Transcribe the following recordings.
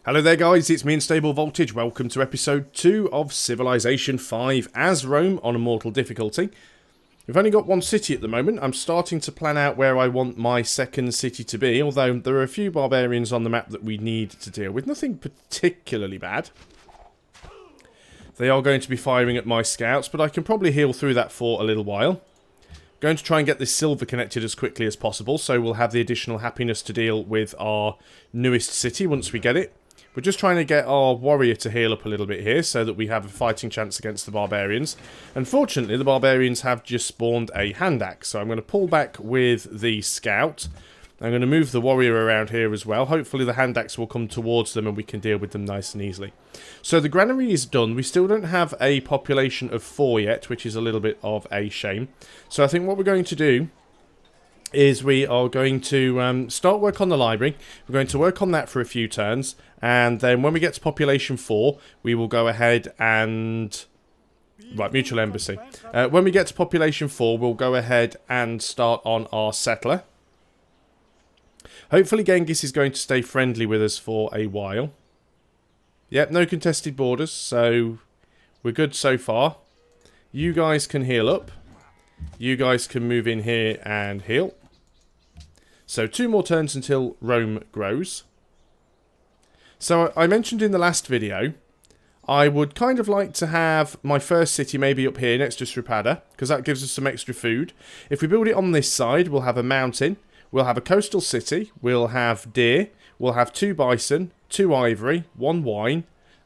Hello there guys, it's me Unstable Voltage. Welcome to episode 2 of Civilization 5 as Rome on Immortal difficulty. We've only got one city at the moment. I'm starting to plan out where I want my second city to be, although there are a few barbarians on the map that we need to deal with. Nothing particularly bad. They are going to be firing at my scouts, but I can probably heal through that for a little while. Going to try and get this silver connected as quickly as possible, so we'll have the additional happiness to deal with our newest city once we get it. We're just trying to get our warrior to heal up a little bit here so that we have a fighting chance against the barbarians. Unfortunately, the barbarians have just spawned a hand axe, so I'm going to pull back with the scout. I'm going to move the warrior around here as well. Hopefully the hand axe will come towards them and we can deal with them nice and easily. So the granary is done. We still don't have a population of 4 yet, which is a little bit of a shame. So I think what we're going to do is we are going to start work on the library. We're going to work on that for a few turns, and then when we get to population 4, we will go ahead and... Right, mutual embassy. When we get to population 4, we'll go ahead and start on our settler. Hopefully Genghis is going to stay friendly with us for a while. Yep, no contested borders, so we're good so far. You guys can heal up. You guys can move in here and heal. So 2 more turns until Rome grows. So I mentioned in the last video, I would kind of like to have my first city maybe up here next to Sripada, because that gives us some extra food. If we build it on this side, we'll have a mountain, we'll have a coastal city, we'll have deer, we'll have 2 bison, 2 ivory, 1 wine.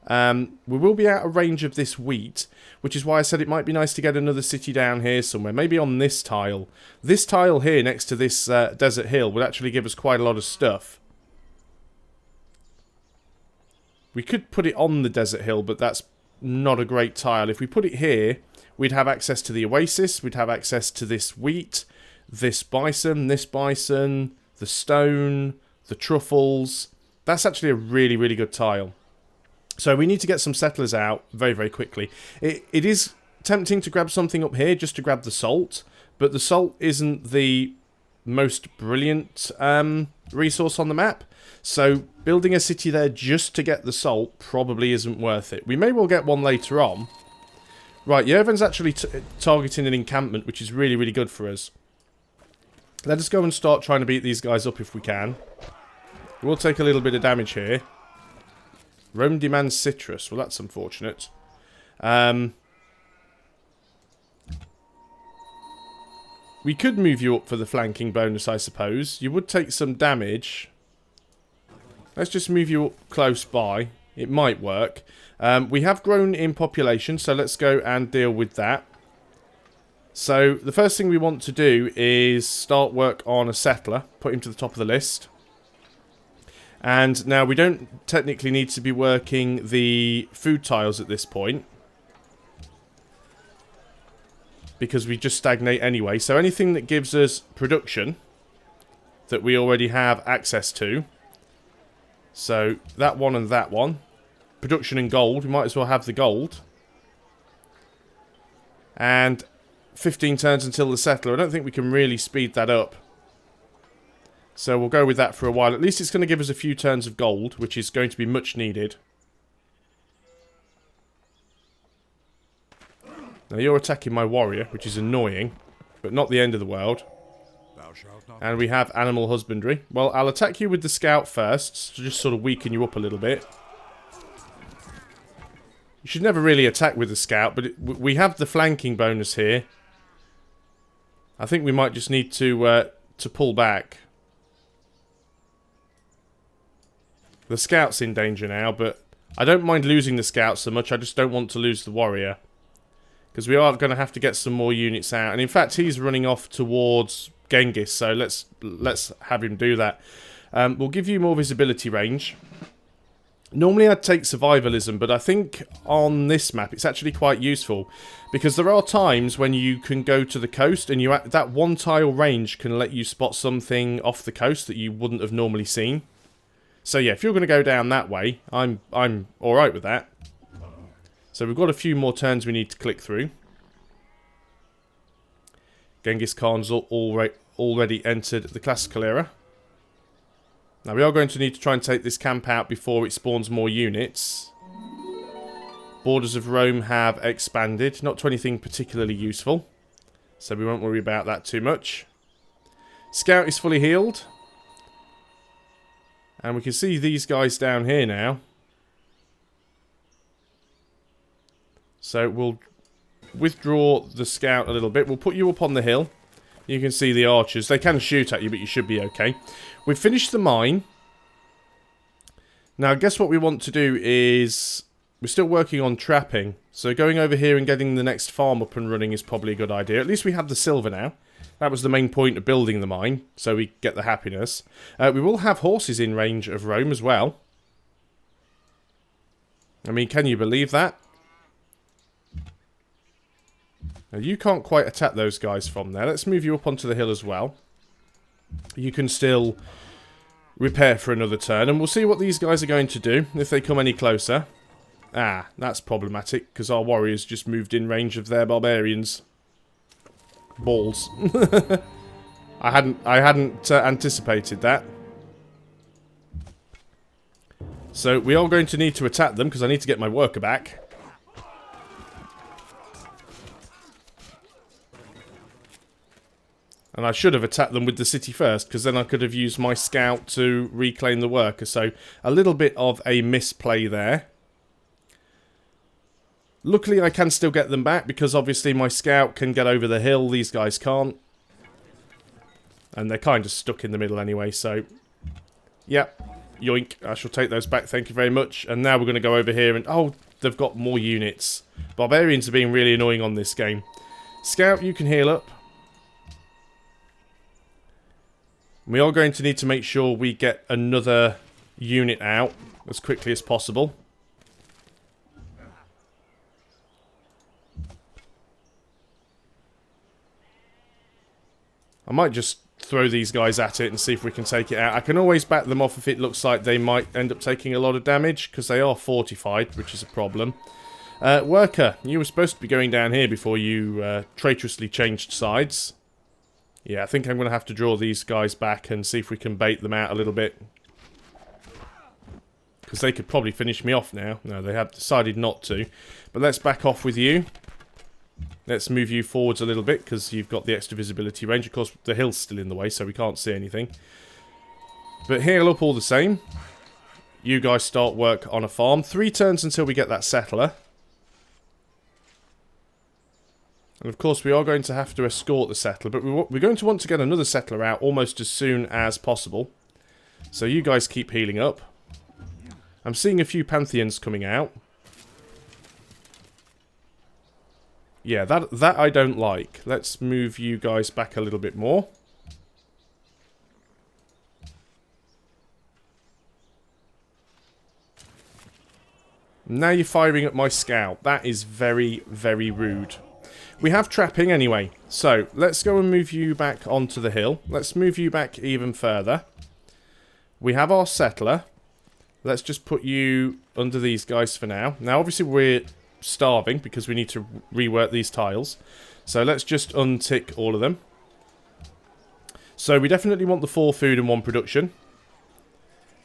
We will be out of range of this wheat, which is why I said it might be nice to get another city down here somewhere, maybe on this tile. This tile here next to this desert hill would actually give us quite a lot of stuff. We could put it on the desert hill, but that's not a great tile. If we put it here, we'd have access to the oasis, we'd have access to this wheat, this bison, the stone, the truffles. That's actually a really, really good tile. So we need to get some settlers out very, very quickly. It is tempting to grab something up here just to grab the salt, but the salt isn't the most brilliant resource on the map. So building a city there just to get the salt probably isn't worth it. We may well get one later on. Right, Yerevan's actually targeting an encampment, which is really, really good for us. Let us go and start trying to beat these guys up if we can. We'll take a little bit of damage here. Rome demands citrus. Well, that's unfortunate. We could move you up for the flanking bonus, I suppose. You would take some damage. Let's just move you up close by. It might work. We have grown in population, so let's go and deal with that. So, the first thing we want to do is start work on a settler. Put him to the top of the list. And now we don't technically need to be working the food tiles at this point, because we just stagnate anyway. So anything that gives us production that we already have access to. So that one and that one. Production and gold. We might as well have the gold. And 15 turns until the settler. I don't think we can really speed that up. So we'll go with that for a while. At least it's going to give us a few turns of gold, which is going to be much needed. Now you're attacking my warrior, which is annoying, but not the end of the world. And we have animal husbandry. Well, I'll attack you with the scout first, to just sort of weaken you up a little bit. You should never really attack with the scout, but we have the flanking bonus here. I think we might just need to pull back. The scout's in danger now, but I don't mind losing the scout so much. I just don't want to lose the warrior, because we are going to have to get some more units out. And in fact, he's running off towards Genghis, so let's have him do that. We'll give you more visibility range. Normally I'd take survivalism, but I think on this map it's actually quite useful, because there are times when you can go to the coast and that one tile range can let you spot something off the coast that you wouldn't have normally seen. So yeah, if you're going to go down that way, I'm alright with that. So we've got a few more turns we need to click through. Genghis Khan's already entered the classical era. Now, we are going to need to try and take this camp out before it spawns more units. Borders of Rome have expanded. Not to anything particularly useful. So we won't worry about that too much. Scout is fully healed. And we can see these guys down here now. So we'll withdraw the scout a little bit. We'll put you up on the hill. You can see the archers. They can shoot at you, but you should be okay. We've finished the mine. Now, I guess what we want to do is... We're still working on trapping. So going over here and getting the next farm up and running is probably a good idea. At least we have the silver now. That was the main point of building the mine. So we get the happiness. We will have horses in range of Rome as well. I mean, can you believe that? Now, you can't quite attack those guys from there. Let's move you up onto the hill as well. You can still repair for another turn. And we'll see what these guys are going to do if they come any closer. Ah, that's problematic, because our warriors just moved in range of their barbarians. Balls. I hadn't anticipated that. So we are going to need to attack them, because I need to get my worker back. And I should have attacked them with the city first, because then I could have used my scout to reclaim the worker. So a little bit of a misplay there. Luckily, I can still get them back, because obviously my scout can get over the hill. These guys can't. And they're kind of stuck in the middle anyway, so... Yep. Yoink. I shall take those back, thank you very much. And now we're going to go over here and... Oh, they've got more units. Barbarians are being really annoying on this game. Scout, you can heal up. We are going to need to make sure we get another unit out as quickly as possible. I might just throw these guys at it and see if we can take it out. I can always back them off if it looks like they might end up taking a lot of damage, because they are fortified, which is a problem. Worker, you were supposed to be going down here before you traitorously changed sides. Yeah, I think I'm going to have to draw these guys back and see if we can bait them out a little bit. Because they could probably finish me off now. No, they have decided not to. But let's back off with you. Let's move you forwards a little bit, because you've got the extra visibility range. Of course, the hill's still in the way, so we can't see anything. But heal up all the same. You guys start work on a farm. 3 turns until we get that settler. And of course, we are going to have to escort the settler, but we're going to want to get another settler out almost as soon as possible. So you guys keep healing up. I'm seeing a few Pantheons coming out. Yeah, that I don't like. Let's move you guys back a little bit more. Now you're firing at my scout. That is very, very rude. We have trapping anyway. So, let's go and move you back onto the hill. Let's move you back even further. We have our settler. Let's just put you under these guys for now. Now, obviously, we're starving because we need to rework these tiles. So let's just untick all of them. So we definitely want the 4 food and 1 production.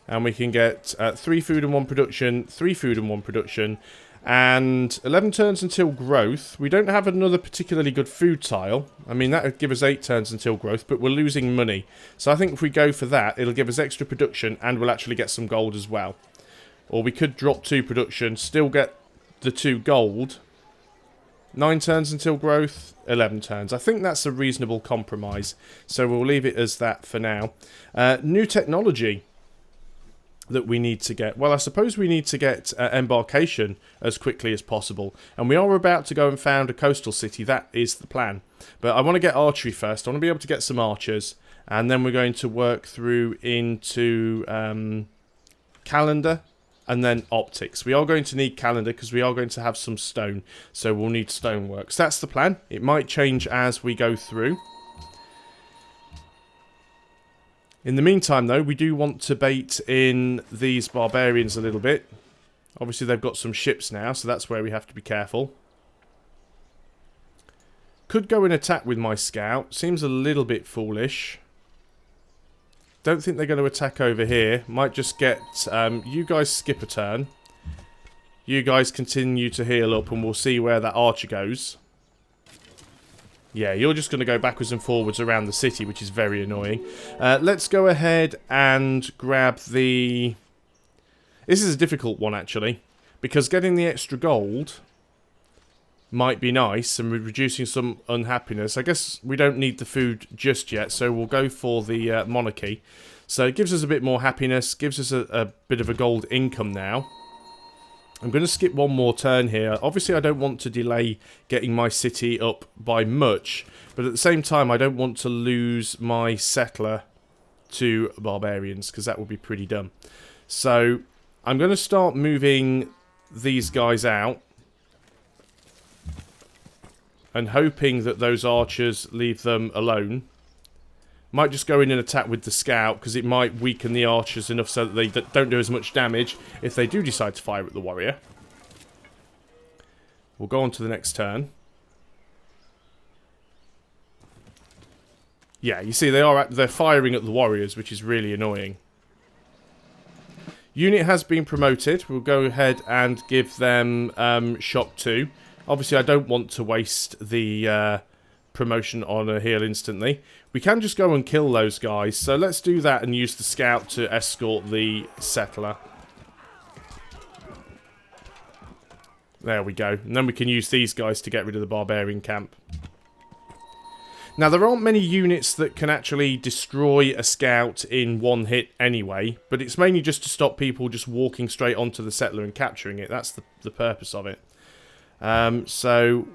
And we can get 3 food and 1 production, 3 food and 1 production, and 11 turns until growth. We don't have another particularly good food tile. I mean, that would give us 8 turns until growth, but we're losing money. So I think if we go for that, it'll give us extra production, and we'll actually get some gold as well. Or we could drop 2 production, still get the 2 gold. 9 turns until growth, 11 turns. I think that's a reasonable compromise. So we'll leave it as that for now. New technology that we need to get. Well, I suppose we need to get embarkation as quickly as possible. And we are about to go and found a coastal city. That is the plan. But I want to get archery first. I want to be able to get some archers. And then we're going to work through into calendar. And then optics. We are going to need calendar because we are going to have some stone. So we'll need stoneworks. That's the plan. It might change as we go through. In the meantime, though, we do want to bait in these barbarians a little bit. Obviously, they've got some ships now, so that's where we have to be careful. Could go and attack with my scout. Seems a little bit foolish. Don't think they're going to attack over here. Might just get... you guys skip a turn. You guys continue to heal up and we'll see where that archer goes. Yeah, you're just going to go backwards and forwards around the city, which is very annoying. Let's go ahead and grab the... This is a difficult one, actually. Because getting the extra gold might be nice and reducing some unhappiness. I guess we don't need the food just yet, so we'll go for the monarchy. So it gives us a bit more happiness, gives us a bit of a gold income now. I'm going to skip one more turn here. Obviously, I don't want to delay getting my city up by much, but at the same time, I don't want to lose my settler to barbarians, because that would be pretty dumb. So I'm going to start moving these guys out and hoping that those archers leave them alone. Might just go in and attack with the scout, because it might weaken the archers enough so that they don't do as much damage if they do decide to fire at the warrior. We'll go on to the next turn. Yeah, you see they're firing at the warriors, which is really annoying. Unit has been promoted. We'll go ahead and give them shock 2. Obviously, I don't want to waste the promotion on a heal instantly. We can just go and kill those guys, so let's do that and use the scout to escort the settler. There we go. And then we can use these guys to get rid of the barbarian camp. Now, there aren't many units that can actually destroy a scout in one hit anyway, but it's mainly just to stop people just walking straight onto the settler and capturing it. That's the purpose of it. So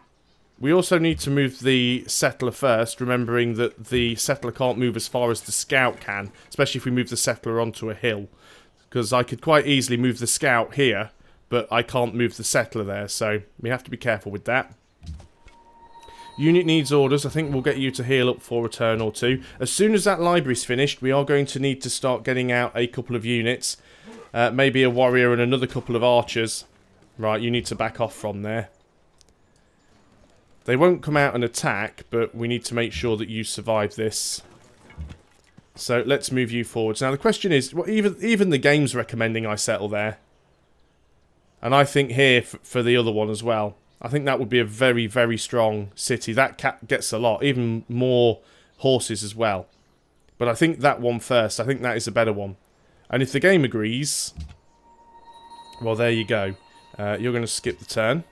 we also need to move the settler first, remembering that the settler can't move as far as the scout can, especially if we move the settler onto a hill. Because I could quite easily move the scout here, but I can't move the settler there, so we have to be careful with that. Unit needs orders. I think we'll get you to heal up for a turn or two. As soon as that library's finished, we are going to need to start getting out a couple of units. Maybe a warrior and another couple of archers. Right, you need to back off from there. They won't come out and attack, but we need to make sure that you survive this. So let's move you forwards. Now the question is, well, even the game's recommending I settle there. And I think here for the other one as well. I think that would be a very, very strong city. That cat gets a lot, even more horses as well. But I think that one first. I think that is a better one. And if the game agrees, well, there you go. You're going to skip the turn.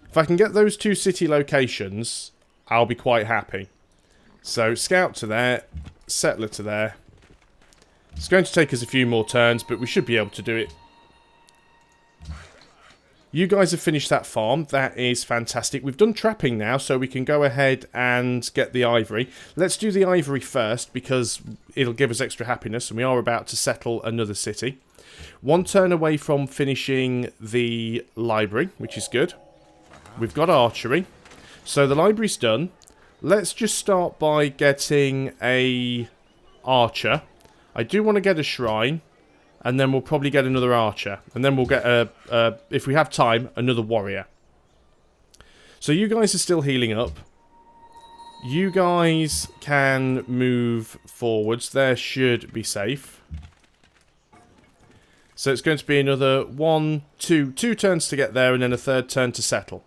If I can get those two city locations, I'll be quite happy. So, scout to there, settler to there. It's going to take us a few more turns, but we should be able to do it. You guys have finished that farm. That is fantastic. We've done trapping now, so we can go ahead and get the ivory. Let's do the ivory first, because it'll give us extra happiness, and we are about to settle another city. One turn away from finishing the library, which is good. We've got archery. So the library's done. Let's just start by getting a archer. I do want to get a shrine. And then we'll probably get another archer. And then we'll get, if we have time, another warrior. So you guys are still healing up. You guys can move forwards. There should be safe. So it's going to be another two turns to get there and then a third turn to settle.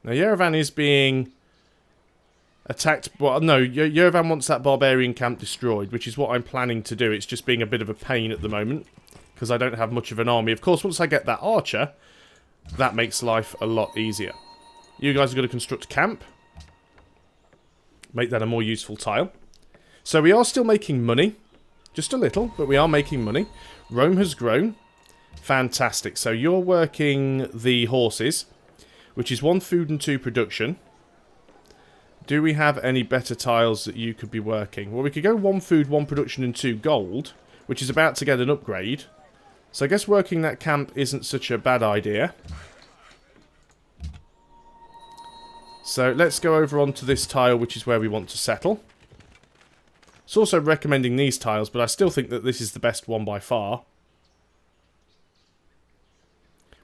Now Yerevan is being attacked. Well, no, Yerevan wants that barbarian camp destroyed, which is what I'm planning to do. It's just being a bit of a pain at the moment because I don't have much of an army. Of course, once I get that archer, that makes life a lot easier. You guys are going to construct a camp. Make that a more useful tile. So we are still making money. Just a little, but we are making money. Rome has grown. Fantastic. So you're working the horses, which is 1 food and 2 production. Do we have any better tiles that you could be working? Well, we could go 1 food, 1 production and 2 gold, which is about to get an upgrade. So I guess working that camp isn't such a bad idea. So let's go over onto this tile, which is where we want to settle. It's also recommending these tiles, but I still think that this is the best one by far.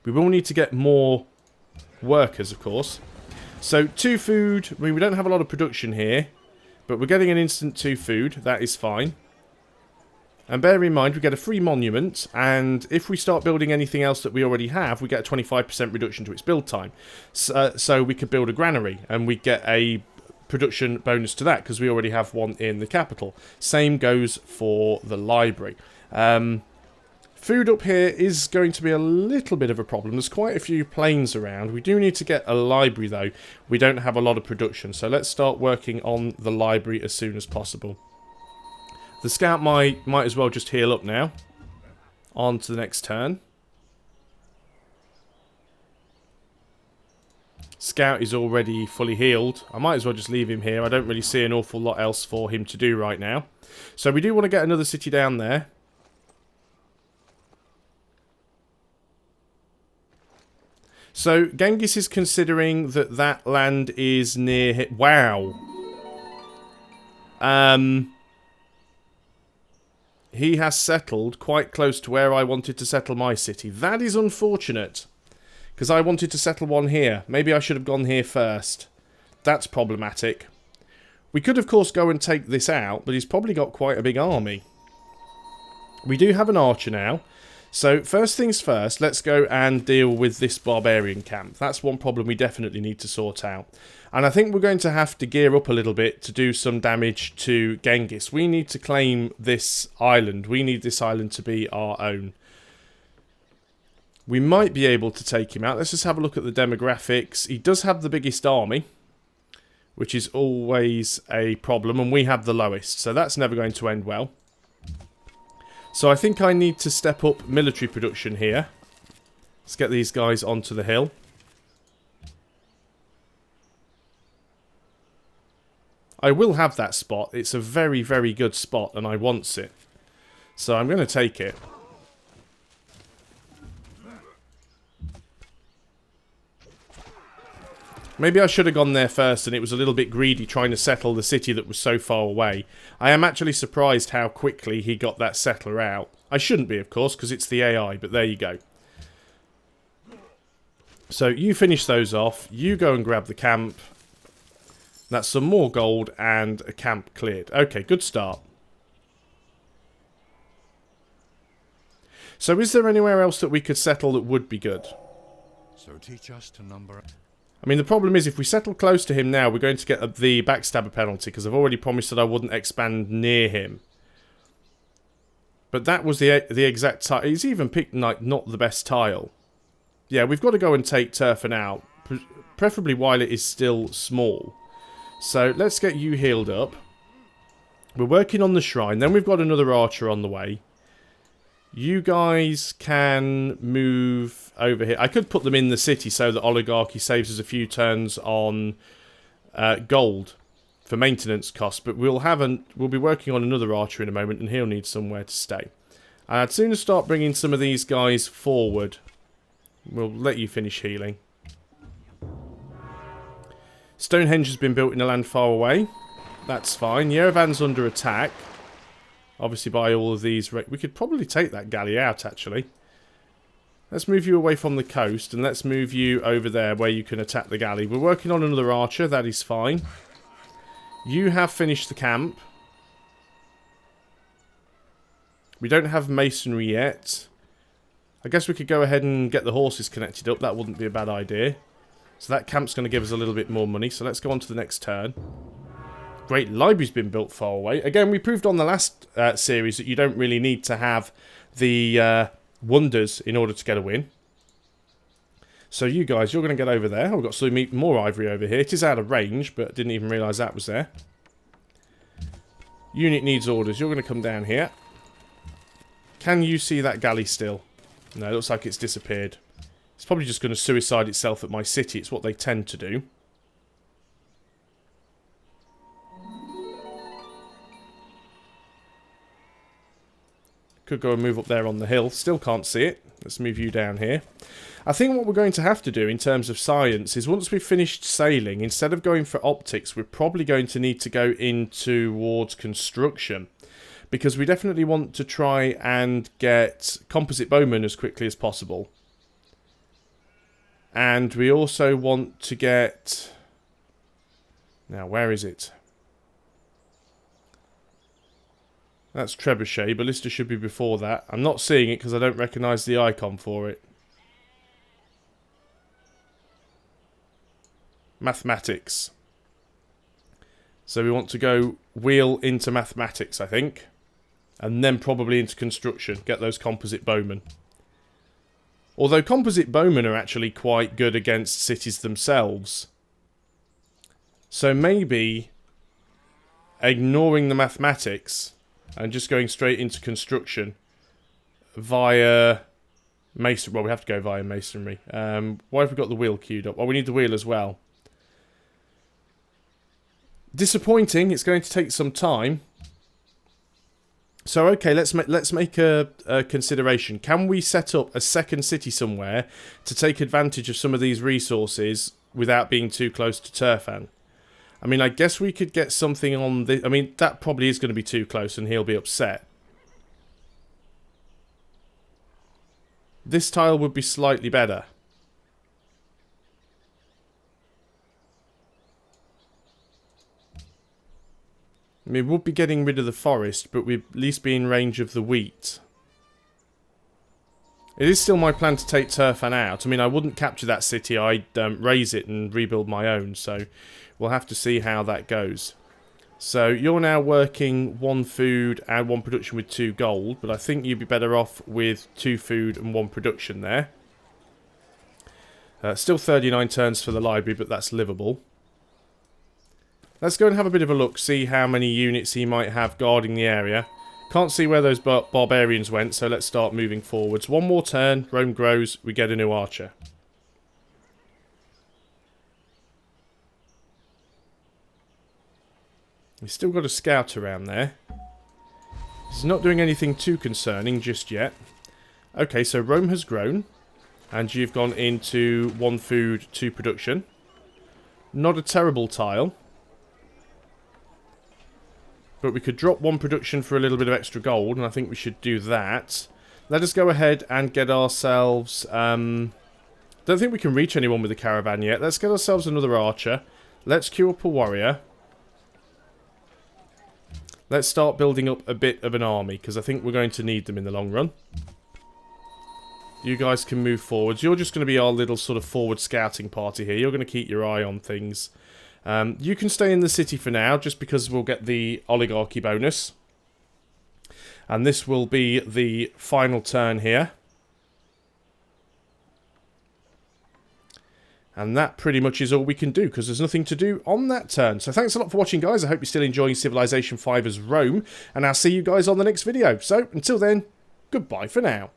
We will need to get more workers, of course. So 2 food. I mean, we don't have a lot of production here. But we're getting an instant 2 food. That is fine. And bear in mind, we get a free monument, and if we start building anything else that we already have, we get a 25% reduction to its build time. So we could build a granary, and we get a production bonus to that, because we already have one in the capital. Same goes for the library. Food up here is going to be a little bit of a problem. There's quite a few planes around. We do need to get a library, though. We don't have a lot of production, so let's start working on the library as soon as possible. The scout might as well just heal up now. On to the next turn. Scout is already fully healed. I might as well just leave him here. I don't really see an awful lot else for him to do right now. So we do want to get another city down there. So Genghis is considering that that land is near... Wow. He has settled quite close to where I wanted to settle my city. That is unfortunate. Because I wanted to settle one here. Maybe I should have gone here first. That's problematic. We could, of course, go and take this out, but he's probably got quite a big army. We do have an archer now. So, first things first, let's go and deal with this barbarian camp. That's one problem we definitely need to sort out. And I think we're going to have to gear up a little bit to do some damage to Genghis. We need to claim this island. We need this island to be our own. We might be able to take him out. Let's just have a look at the demographics. He does have the biggest army, which is always a problem, and we have the lowest. So that's never going to end well. So I think I need to step up military production here. Let's get these guys onto the hill. I will have that spot. It's a very, very good spot, and I want it. So I'm going to take it. Maybe I should have gone there first, and it was a little bit greedy trying to settle the city that was so far away. I am actually surprised how quickly he got that settler out. I shouldn't be, of course, because it's the AI, but there you go. So you finish those off. You go and grab the camp. That's some more gold and a camp cleared. Okay, good start. So is there anywhere else that we could settle that would be good? So teach us to number... I mean, the problem is if we settle close to him now, we're going to get the backstabber penalty, because I've already promised that I wouldn't expand near him. But that was the exact tile. He's even picked like not the best tile. Yeah, we've got to go and take Turfan out, preferably while it is still small. So let's get you healed up. We're working on the shrine. Then we've got another archer on the way. You guys can move over here. I could put them in the city so that Oligarchy saves us a few turns on gold for maintenance costs. But we'll be working on another archer in a moment, and he'll need somewhere to stay. I'd sooner start bringing some of these guys forward. We'll let you finish healing. Stonehenge has been built in a land far away. That's fine. Yerevan's under attack. Obviously by all of these... We could probably take that galley out, actually. Let's move you away from the coast, and let's move you over there where you can attack the galley. We're working on another archer. That is fine. You have finished the camp. We don't have masonry yet. I guess we could go ahead and get the horses connected up. That wouldn't be a bad idea. So that camp's going to give us a little bit more money. So let's go on to the next turn. Great, library's been built far away. Again, we proved on the last series that you don't really need to have the wonders in order to get a win. So you guys, you're going to get over there. We've got some more ivory over here. It is out of range, but didn't even realise that was there. Unit needs orders. You're going to come down here. Can you see that galley still? No, it looks like it's disappeared. It's probably just going to suicide itself at my city. It's what they tend to do. Could go and move up there on the hill. Still can't see it. Let's move you down here. I think what we're going to have to do in terms of science is once we've finished sailing, instead of going for optics, we're probably going to need to go in towards construction. Because we definitely want to try and get composite bowmen as quickly as possible. And we also want to get... Now, where is it? That's Trebuchet. Ballista should be before that. I'm not seeing it because I don't recognise the icon for it. Mathematics. So we want to go wheel into mathematics, I think. And then probably into construction. Get those composite bowmen. Although composite bowmen are actually quite good against cities themselves. So maybe ignoring the mathematics and just going straight into construction via masonry. Well, we have to go via masonry. Why have we got the wheel queued up? Well, we need the wheel as well. Disappointing. It's going to take some time. So, okay, let's make a consideration. Can we set up a second city somewhere to take advantage of some of these resources without being too close to Turfan? I mean, I guess we could get something on the... I mean, that probably is going to be too close and he'll be upset. This tile would be slightly better. I mean, we'll be getting rid of the forest, but we'd at least be in range of the wheat. It is still my plan to take Turfan out. I mean, I wouldn't capture that city. I'd raise it and rebuild my own. So we'll have to see how that goes. So you're now working 1 food and 1 production with 2 gold. But I think you'd be better off with 2 food and 1 production there. Still 39 turns for the library, but that's livable. Let's go and have a bit of a look, see how many units he might have guarding the area. Can't see where those barbarians went, so let's start moving forwards. 1 more turn, Rome grows, we get a new archer. He's still got a scout around there. He's not doing anything too concerning just yet. Okay, so Rome has grown, and you've gone into 1 food, 2 production. Not a terrible tile. But we could drop 1 production for a little bit of extra gold, and I think we should do that. Let us go ahead and get ourselves... don't think we can reach anyone with the caravan yet. Let's get ourselves another archer. Let's queue up a warrior. Let's start building up a bit of an army, because I think we're going to need them in the long run. You guys can move forwards. You're just going to be our little sort of forward scouting party here. You're going to keep your eye on things. You can stay in the city for now, just because we'll get the oligarchy bonus. And this will be the final turn here. And that pretty much is all we can do, because there's nothing to do on that turn. So thanks a lot for watching, guys. I hope you're still enjoying Civilization 5 as Rome. And I'll see you guys on the next video. So, until then, goodbye for now.